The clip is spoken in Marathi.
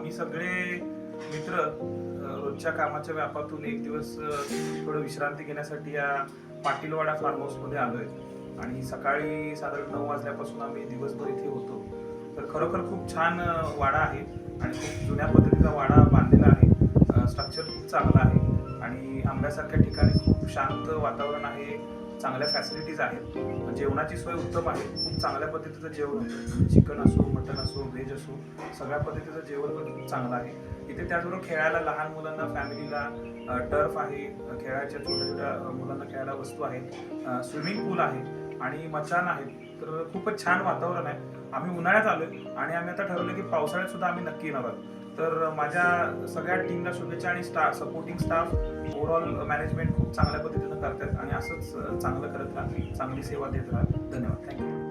आम्ही सगळे मित्र रोजच्या कामाच्या व्यापातून एक दिवस थोडं विश्रांती घेण्यासाठी या पाटीलवाडा फार्म हाऊसमध्ये आलोय आणि सकाळी साधारण 9 वाजल्यापासून आम्ही दिवसभर इथे होतो. तर खरोखर खूप छान वाडा आहे आणि खूप जुन्या पद्धतीचा वाडा बांधलेला आहे. स्ट्रक्चर खूप चांगला आहे आणि आंब्यासारख्या ठिकाणी खूप शांत वातावरण आहे, चांगल्या फॅसिलिटीज आहेत, जेवणाची सोय उत्तम आहे, खूप चांगल्या पद्धतीचं जेवण होतं. चिकन असो, मटन असो, व्हेज असो, सगळ्या पद्धतीचं जेवण पण खूप चांगलं आहे. इथे त्याचबरोबर खेळायला लहान मुलांना, फॅमिलीला टर्फ आहे, खेळायच्या छोट्या छोट्या मुलांना खेळायला वस्तू आहेत, स्विमिंग पूल आहे आणि मचान आहे. तर खूपच छान वातावरण आहे. आम्ही उन्हाळ्यात आलोय आणि आम्ही आता ठरवलं की पावसाळ्यात सुद्धा आम्ही नक्की येणार आहोत. तर माझ्या सगळ्या टीमला शुभेच्छा आणि सपोर्टिंग स्टाफ, ओव्हरऑल मॅनेजमेंट खूप चांगल्या पद्धतीनं करतात आणि असंच चांगलं करत राहा, चांगली सेवा देत राहा. धन्यवाद. थँक्यू.